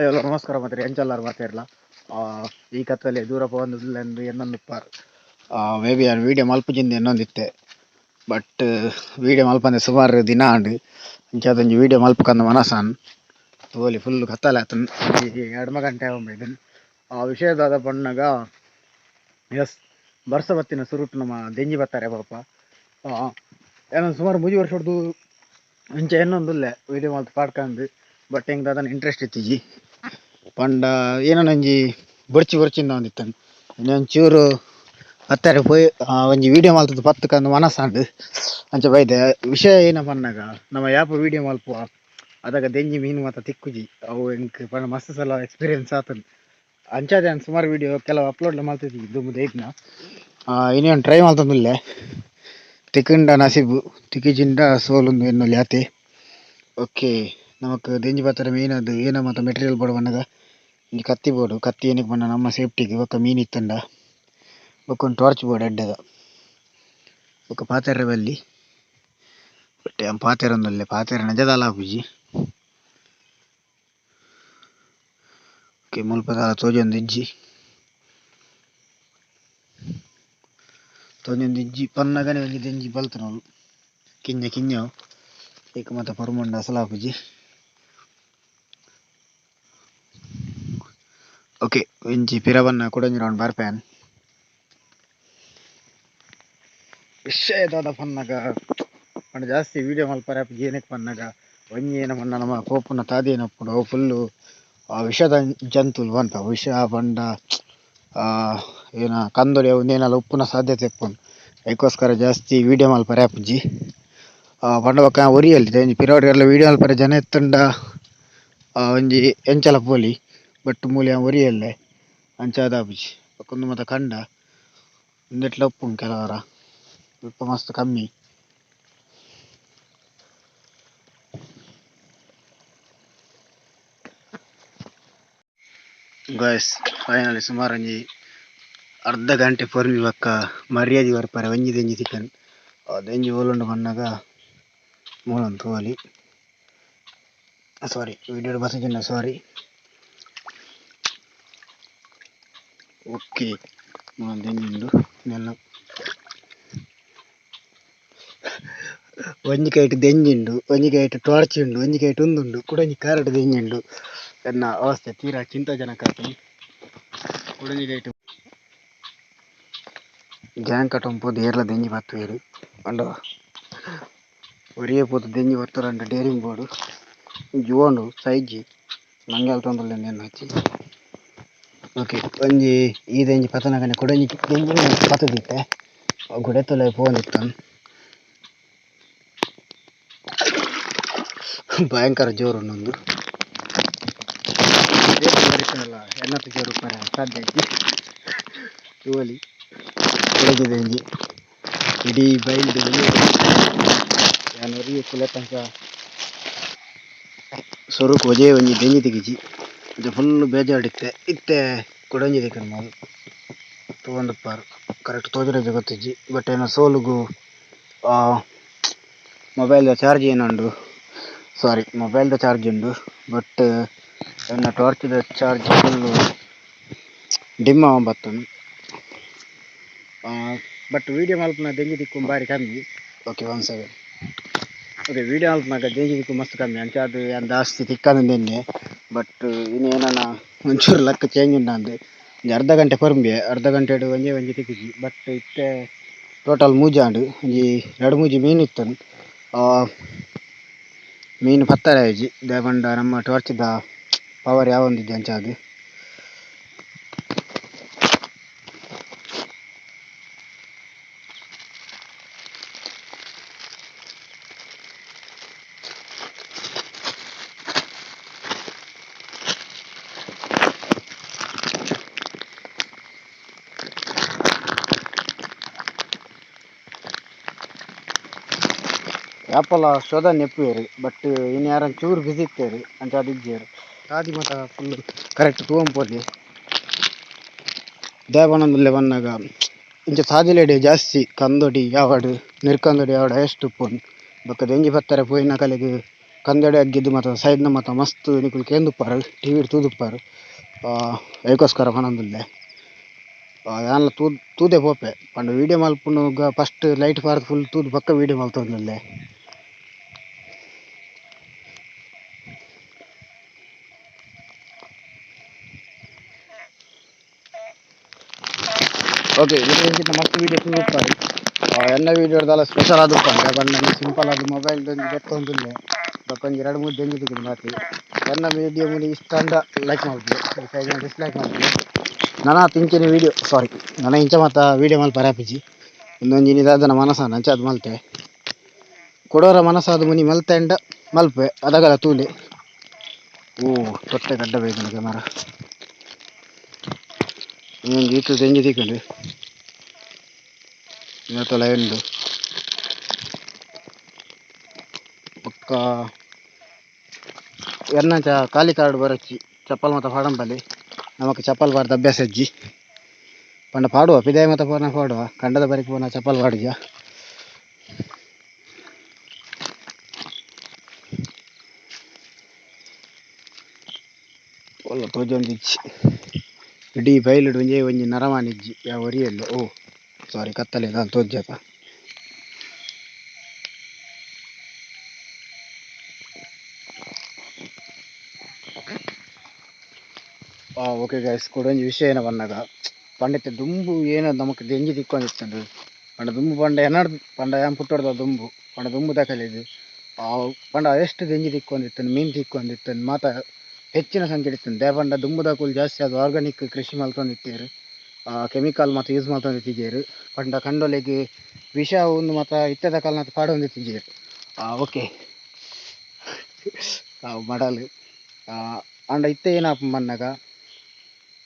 ಅಯ್ಯೋ ನಮಸ್ಕಾರ ಮಾತ್ರಿ ಎಂಚಲ್ಲಾರು ಮಾತಾಡಲ್ಲ ಈ ಕತ್ತಲೆ ದೂರ ಪೋಂದಿಲ್ಲ ಎಂದು ಎನ್ನೊಂದಿಪ್ಪಾರು ಮೇ ಬಿ ನಾನು ವೀಡಿಯೋ ಮಲ್ಪುಜಿಂದ ಎನ್ನೊಂದಿತ್ತೆ ಬಟ್ ವೀಡಿಯೋ ಮಲ್ಪಂದೆ ಸುಮಾರು ದಿನ ಆಂಡು ಇಂಚಾದೊಂಜಿ ವೀಡಿಯೋ ಮಲ್ಪಕಂದ ಮನಸ್ಸಾನ್ ತೋಲಿ ಫುಲ್ ಕತ್ತಲೆ ಆತನ್ ಎಡ್ಮ ಗಂಟೆ ಆಗೋದು ಆ ವಿಷಯದಾದ ಪಣ್ಣಗ ಎಸ್ ಬರ್ಸ ಬತ್ತಿನ ಸುರುಟು ನಮ್ಮ ದೆಂಜಿ ಬತ್ತಾರೆ ಪಾಪ ಏನೊಂದು ಸುಮಾರು 3 ವರ್ಷ ಹೊಡೆದು ಇಂಚ ಎನ್ನೊಂದುಲ್ಲೆ ವೀಡಿಯೋ ಮಲ್ತು ಪಾಡ್ಕಂದು ಬಟ್ ಹೆಂಗೆ ದಾದನ ಇಂಟ್ರೆಸ್ಟ್ ಇತ್ತಿಜಿ ಪಂಡ ಏನೋ ನಂಜಿ ಬೊರ್ಚಿಂದ ಒಂದಿತ್ತನು ಇನ್ನೊಂಚೂರು ಹತ್ತಾರೆ ಪೋಯಿ ಒಂಜಿ ವೀಡಿಯೋ ಮಲ್ತದ್ದು ಪತ್ತಕ್ಕಂದು ಮನಸ್ಸಾಂಡು ಅಂಚ ಬೈದೆ ವಿಷಯ ಏನ ಪನ್ನಾಗ ನಮ್ಮ ಯಾಪ ವೀಡಿಯೋ ಮಲ್ಪುವ ಅದಾಗ ದೆಂಜಿ ಮೀನು ಮಾತ ತಿಕ್ಕುಜಿ ಅವು ಎಂಕ್ ಪಂಡ ಮಸ್ತ್ ಸಲ ಎಕ್ಸ್ಪೀರಿಯನ್ಸ್ ಆತನು ಅಂಚಾದೆ ನಾನು ಸುಮಾರು ವೀಡಿಯೋ ಕೆಲವು ಅಪ್ಲೋಡ್ ಮಾಡ್ತಿದ್ವಿ ದುಮ್ಮು ದೇಯ್ತನ ಇನ್ನೇನು ಟ್ರೈ ಮಾಡ್ತಂದಿಲ್ಲೆ ತಿಕ್ಕಂಡ ನಸೀಬು ತಿಕ್ಕಿಜಿಂಡ ಸೋಲುಂದು ಎನ್ನೊಲಿ ಆತೆ ಓಕೆ ನಮಕ್ ದೆಂಜಿ ಬತ್ತರ ಮೀನ್ ಅದು ಏನ ಮತ್ತು ಮೆಟೀರಿಯಲ್ ಬೋರ್ಡ್ ಬಣ್ಣಗ ಈ ಕತ್ತಿ ಬೋರ್ಡು ಕತ್ತಿ ಏನಕ್ಕೆ ಬಣ್ಣ ನಮ್ಮ ಸೇಫ್ಟಿಗೆ ಒಕ್ಕ ಮೀನು ಇತ್ತಂಡ ಒಕ್ಕೊಂದು ಟಾರ್ಚ್ ಬೋರ್ಡ್ ಅಡ್ಡದ ಒಕ್ಕ ಪಾತೆರ ಬಲ್ಲಿ ಬಟ್ ಪಾತೆರ ಒಂದಲ್ಲೇ ಪಾತೆರ ನಜದಲ್ಲ ಪೂಜಿ ಓಕೆ ಮುಲ್ಪದ ತೋಜೊಂದು ಇಜ್ಜಿ ಪನ್ನಗನೆ ಒಂಜಿ ದೆಂಜಿ ಬಲ್ತನವಳು ಕಿಂಜ ಏಕ ಮತ್ತು ಪರ್ಮಂಡ ಅಸಲಾಪುಜಿ ಓಕೆ ಒಂಜಿ ಪಿರವನ್ನ ಕುಡಂಜಿ ರೌಂಡ್ ಬರ್ಪ್ಯಾನ್ ವಿಷಯದಾದ ಪನ್ನಗ ಪಂಡ ಜಾಸ್ತಿ ವೀಡಿಯೋ ಮಲ್ಪರ ಏನಕ್ಕೆ ಪನ್ನಗ ಒಂಜಿ ಏನ ಪಂಡ ನಮ್ಮ ಪೋಪುನ ತಾದಿ ಏನಪ್ಪುಡು ಅವು ಫುಲ್ಲು ವಿಷದ ಜಂತುಲು ಪಂಪ ವಿಷ ಪಂಡ ಏನ ಕಂದೊಡಿ ಅವು ಏನೆಲ್ಲ ಉಪ್ಪುನ ಸಾಧ್ಯತೆ ಇಪ್ಪುಂಡು ಅದಕ್ಕೋಸ್ಕರ ಜಾಸ್ತಿ ವೀಡಿಯೋ ಮಲ್ಪರ ಆಪುಜಿ ಪಂಡ ಬೊಕ್ಕ ಒರಿಯಲ್ಲಿ ಒಂಜಿ ಪಿರವಡ್ಗೆಲ್ಲ ವೀಡಿಯೋ ಮಲ್ಪರ ಜನ ಎತ್ತಂಡ ಒಂಜಿ ಎಂಚಲ ಪೋಲಿ ಬಟ್ ಮೂಲೆ ಒರಿಯಲ್ಲೇ ಅಂಚಾದ ಆಪುಜಿ ಬೊಕ್ಕೊಂದು ಮಾತ ಕಂಡ ಒಂದೆಟ್ಲ ಉಪ್ಪುಂಡು ಕೆಲವರ ಉಪ್ಪು ಮಸ್ತ್ ಕಮ್ಮಿ ಗಾಯ್ಸ್ ಫೈನಲಿ ಸುಮಾರು ಒಂಜಿ ಅರ್ಧ ಗಂಟೆ ಪೊರ್ಮಿ ಬಕ್ಕ ಮರ್ಯಾದೆ ಬರ್ಪರೆ ಒಂಜಿ ದೆಂಜಿ ತಿಕ್ಕನ್ ದೆಂಜಿ ಓಲುಂಡು ಪನ್ನಗ ಮೂಲೊಂದು ತೋಲಿ ಸಾರಿ ವಿಡಿಯೋ ಬಸಜಿನ ಸಾರಿ ಓಕೆ ದೆಂಜಿಂಡು ನೆಲ್ಲ ಒಂಜಿ ಕೈಟ್ ದೆಂಜಿಂಡು ಒಂಜಿ ಕೈಟ್ ಟಾರ್ಚ್ ಉಂಡು ಒಂಜಿ ಕೈಟ್ ಉಂದುಂಡು ಕುಡಂಜಿ ಕಾರಟ್ ದೆಂಜಿಂಡು ಎನ್ನ ಅವಸ್ಥೆ ತೀರಾ ಚಿಂತಾಜನಕ ಆತನು ಕುಡಂಜಿ ಕೈಟ್ ಗ್ಯಾಂಗ್ ಕಟ್ಟೊಂದು ಏರ್ಲ ದೆಂಜಿ ಬತ್ತುವೆರು ಅಂಡ ಒರಿಯೇ ಪೋದು ದೆಂಜಿ ಬತ್ತರಂಡ ಡೇರಿಂಗ್ ಬೋರ್ಡು ಜೋಂಡು ಸೈಜಿ ನಂಗೆ ಅಲ್ತೊಂದುಲ್ಲೆ ನೆನ್ನ ಹಚ್ಚಿ ಓಕೆ ಒಂಜಿ ಈ ದೆಂಜಿ ಪತನಗನೆ ಕುಡಂಜಿ ದೆಂಜಿ ಪತ್ತದಿತ್ತೆ ಗುಡೆತ್ತಲೆ ಪೋಂದಿತ್ತನು ಭಯಂಕರ ಜೋರು ಉಂಡು ಎನ್ನತ್ತು ಜೋರು ಸಾಧ್ಯ ಜೋಲಿ ಕುಡಗಿದೆಂಜಿ ಇಡೀ ಬೈಲ್ದು ಯಾನೊರಿಯ ಕುಲೆ ತನಕ ಸ್ವರೂಪ ಒಜೆ ಒಂಜಿ ದೆಂಜಿ ತೆಗಿಜಿ ಇದು ಫುಲ್ಲು ಬೇಜಾಡಿತ್ತೆ ಇತ್ತೆ ಕುಡಂಜಿ ತೆಕ್ಕನ ಮಾದು ತೊಗೊಂಡುಪ್ಪಾರು ಕರೆಕ್ಟ್ ತೋಜುರಜೆ ಗೊತ್ತಿಜ್ಜಿ ಬಟ್ ಏನೋ ಸೋಲುಗು ಮೊಬೈಲ್ ಚಾರ್ಜ್ ಏನುಂಡು ಸಾರಿ ಮೊಬೈಲ್ದ ಚಾರ್ಜ್ ಉಂಡು ಬಟ್ ಎನ್ನ ಟಾರ್ಚ್ದ ಚಾರ್ಜ್ ಫುಲ್ಲು ಡಿಮ್ ಆಗೊಂಬತ್ತನು ಬಟ್ ವೀಡಿಯೋ ಮಲ್ಪನ ದೆಂಜಿ ತಿಕ್ಕು ಬಾರಿ ಕಮ್ಮಿ ಓಕೆ 1 ಸೆಕೆಂಡ್ ಓಕೆ ವೀಡಿಯೋ ಮಲ್ಪನಾಗ ದೆಂಜಿ ತಿಕ್ಕು ಮಸ್ತ್ ಕಮ್ಮಿ ಅಂಚ ಅದು ಏನು ಜಾಸ್ತಿ ತಿಕ್ಕಂದೆನ್ನೆ ಬಟ್ ಇನ್ನೇನ ಒಂಚೂರು ಲಕ್ ಚೇಂಜ್ ಉಂಡು ಒಂಜಿ ಅರ್ಧ ಗಂಟೆ ಪರ್ಮಿ ಅರ್ಧ ಗಂಟೆ ಒಂಜಿ ತಿಕ್ಕಿಜಿ ಬಟ್ ಇತ್ತೆ ಟೋಟಲ್ ಮೂಜಾಂಡು ಒಂಜಿ 2-3 ಮೀನು ಇತ್ತನು ಮೀನು ಪತ್ತಾರೆ ಆಯ್ಜಿ ದೇವಂಡ ನಮ್ಮ ಟಾರ್ಚ್ದ ಪವರ್ ಯಾವೊಂದಿದ್ದೆ ಅಂಚಾದು ಯಾಪಲ್ಲ ಶೋಧ ನೆಪ್ಪುವೇರು ಬಟ್ ಇನ್ನು ಯಾರನ್ನು ಚೂರು ಬಿಸಿ ಇತ್ತೇರು ಅಂತ ಅದು ಇಜ್ಜೇರು ತಾದಿ ಮತ ಫುಲ್ ಕರೆಕ್ಟ್ ತೂಂಪೋಲಿ ದೇವನಂದಲ್ಲೇ ಬಂದಾಗ ಇಂಚ ಸಾದಿಲೆಡೆ ಜಾಸ್ತಿ ಕಂದೊಡಿ ಯಾವಡು ನಿರ್ಕಂದೊಡಿ ಯಾವಡು ಎಷ್ಟು ಉಪ್ಪುಂಡು ಬೊಕ್ಕ ದೆಂಜಿ ಬತ್ತಾರೆ ಪೋಯಿನ ಕಲೆಗೆ ಕಂದಡೆ ಅಗ್ಗಿದ್ದು ಮತ್ತು ಸೈಡ್ನ ಮತ್ತು ಮಸ್ತ್ ನಿಕುಲು ಕೇಂದುಪ್ಪಾರು ಟಿ ವಿ ತೂದುಪ್ಪಾರು ಏಕೋಸ್ಕರ ಪನೊಂದುಲ್ಲೆ ಯಾನ್ಲ ತೂದೆ ಪೋಪೆ ಪಂಡ ವೀಡಿಯೋ ಮಲ್ಪುನುಗ ಫಸ್ಟ್ ಲೈಟ್ ಪಾರ್ದು ಫುಲ್ ತೂದು ಪಕ್ಕ ವೀಡಿಯೋ ಮಲ್ತೊಂದುಲ್ಲೆ. ಓಕೆ ಇದಕ್ಕಿಂತ ಮಸ್ತ್ ವೀಡಿಯೋ ತೂದುಪ್ಪಾರು ಎನ್ನ ವೀಡಿಯೋಡ್ದಲ್ಲ ಸ್ಪೆಷಲ್ ಆದು ಪಂಡ ಬಣ್ಣ ಸಿಂಪಲ್ ಆದು ಮೊಬೈಲ್ ದೆತ್ತೊಂದುಲ್ಲೆ ಬಕ್ಕೊಂಜಿ 2-3 ದೆಂಜಿ ತಿಕ್ಕಿನ ಮಾತಿ ಎನ್ನ ವೀಡಿಯೋ ಮುನಿ ಇಷ್ಟ ಅಂದ ಲೈಕ್ ಮಾಡ್ಬಿಡಿ ಡಿಸ್ಲೈಕ್ ಮಾಡ್ಬಿಡಿ. ನನ್ನ ತಿಂಚಿನ ವೀಡಿಯೋ ನನ್ನ ಇಂಚ ಮತ್ತು ವೀಡಿಯೋ ಮಲ್ಪ ರ್ಯಾಪಿಜಿ ಇನ್ನೊಂದು ಇದಾದ ಮನಸ್ಸಾನ ಅಂಚ ಅದು ಮಲ್ತೆ ಕೊಡೋರ ಮನಸ್ಸಾದ ಮುನಿ ಮಲ್ತೆ ಅಂಡ ಮಲ್ಪೆ ಅದಗಲ ತೂಲೆ ತೊಟ್ಟೆ ಗಡ್ಡ ಬೇಕು ಕ್ಯಾಮರ ಇನ್ನೊಂದು ಈತು ತೆಂಜಿ ತಿಕ್ಕಂಡು ಇವತ್ತೊಲ ಎಂಡು ಪಕ್ಕ ಎನ್ನಂಚ ಖಾಲಿ ಕಾರ್ಡ್ ಬರಚ್ಚಿ ಚಪ್ಪಲ್ ಮತ್ತು ಪಾಡಂಬಲ್ಲಿ ನಮಕ್ ಚಪ್ಪಲ್ ಪಾಡ್ದ ಅಭ್ಯಾಸ ಅಜ್ಜಿ ಪಂಡ ಪಾಡುವ ಪಿದಾಯ ಮತ್ತು ಪೋನ ಪಾಡುವ ಕಂಡದ ಬರಿಗೆ ಪೋನ ಚಪ್ಪಲ್ ಪಾಡಿಜ ಒಲ್ಲ ತೋಜೊಂದಿಜ್ಜಿ ಇಡೀ ಬೈಲಿಡು ಒಂಜಿ ನರಮಾನಿಜ್ಜಿ ಯಾವ ಒರಿಯಲ್ಲ ಕತ್ತಲೆ ನಾನು ತೋಜಪ್ಪ. ಓಕೆ ಗೈಸ್ ಕೊಡೊಂಜಿ ವಿಷಯ ಏನ ಬಂದಾಗ ಪಂಡತೆ ದುಂಬು ಏನೋ ನಮಕ್ ದೆಂಜಿ ತಿಕ್ಕೊಂಡಿತ್ತು ಪಂಡ ದುಂಬು ಪಂಡ ಎನ್ನಡ್ದು ಪಂಡ ಯಾನ್ ಪುಟ್ಟೋಡ್ದ ದುಂಬು ಪಂಡ ದುಂಬು ತಕಲಿದ್ದು ಪಂಡ ಎಷ್ಟು ದೆಂಜಿ ತಿಕ್ಕೊಂಡಿತ್ತು ಮೀನು ತಿಕ್ಕೊಂಡಿತ್ತು ಮಾತ ಹೆಚ್ಚಿನ ಸಂಖ್ಯೆ ಇತ್ತು ದೇ ಪಂಡ ದುಂಬು ತಕುಲು ಜಾಸ್ತಿ ಅದು ಆರ್ಗಾನಿಕ್ ಕೃಷಿ ಮಲ್ತೊಂದಿತ್ತೇರು ಕೆಮಿಕಲ್ ಮತ್ತು ಯೂಸ್ ಮಾಡ್ತೊಂದಿತ್ತಿಜೇರು ಪಂಡ ಕಂಡೊಲೆಗೆ ವಿಷ ಒಂದು ಮತ್ತು ಇತ್ತದ ಕಾಲನ ಪಾಡೊಂದಿತ್ತಿಜೇರು. ಓಕೆ ಮಡಲು ಅಂಡ ಇತ್ತ ಏನಪ್ಪ ಬನ್ನಾಗ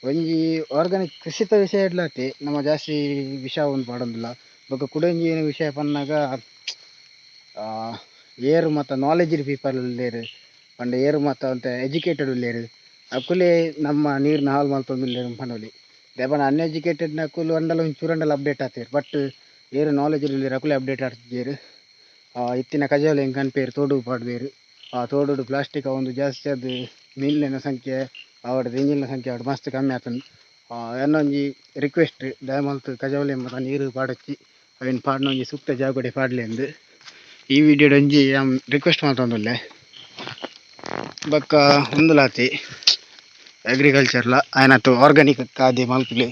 ಒಂಜಿ ಆರ್ಗಾನಿಕ್ ಕೃಷಿತ ವಿಷಯ ಇಡ್ಲತ್ತೆ ನಮ್ಮ ಜಾಸ್ತಿ ವಿಷ ಒಂದು ಪಾಡೊಂದಿಲ್ಲ ಬೊಕ್ಕ ಕುಡೊಂಜಿ ಏನು ವಿಷಯ ಪನ್ನಾಗ ಏರು ಮತ್ತು ನಾಲೆಜ್ ಪೀಪಲ್ ಉಳ್ಳೇರು ಪಂಡ ಏರು ಮತ್ತು ಅಂತ ಎಜುಕೇಟೆಡ್ ಉಳ್ಳೇರು ಅಕುಲೆ ನಮ್ಮ ನೀರಿನ ಹಾಳು ಮಲ್ತೊಂದುಲ್ಲೇರು ಪಂಡೊಲಿ ದೇಪನ ಅನ್ಎಜುಕೇಟೆಡ್ ನಕುಲು ಅಂಡಲ ಒಂಚೂರಂಡಲ ಅಪ್ಡೇಟ್ ಆಗ್ತೇರು ಬಟ್ ಏರು ನಾಲೆಜ್ ಉಳ್ಳೇರು ಅಕುಲೆ ಅಪ್ಡೇಟ್ ಆಗ್ತಿದ್ದೇರು. ಇತ್ತಿನ ಕಜಾವಲೆ ಹೆಂಗೆ ಕನ್ಪೇರು ತೋಡು ಪಾಡ್ಬೇರು ತೋಡು ಪ್ಲಾಸ್ಟಿಕ್ ಒಂದು ಜಾಸ್ತಿ ಅದು ಮೀನಿನ ಸಂಖ್ಯೆ ಅವಡ ಎಂಜಿನ ಸಂಖ್ಯೆ ಅವಡ ಮಸ್ತ್ ಕಮ್ಮಿ ಆಗ್ತದೆ. ಎನ್ನೊಂಜಿ ರಿಕ್ವೆಸ್ಟ್ ದಯಮಲ್ತು ಕಜಾವಲೆ ಮತ್ತು ನೀರು ಪಾಡಚ್ಚಿ ಅವಿನ ಪಾಡ್ನ ಒಂಜಿ ಸೂಕ್ತ ಜಾಗಡೆ ಪಾಡ್ಲಿ ಎಂದು ಈ ವಿಡಿಯೋಡ್ ಒಂಜಿ ರಿಕ್ವೆಸ್ಟ್ ಮಾಡ್ತೊಂದುಲ್ಲೆ. ಬೊಕ್ಕ ಉಂದುಲಾತಿ ಅಗ್ರಿಕಲ್ಚರ್ಲ ಆಯ್ನತ್ತು ಆರ್ಗಾನಿಕ್ ಖಾದ್ಯ ಮಲ್ಪುಲೆ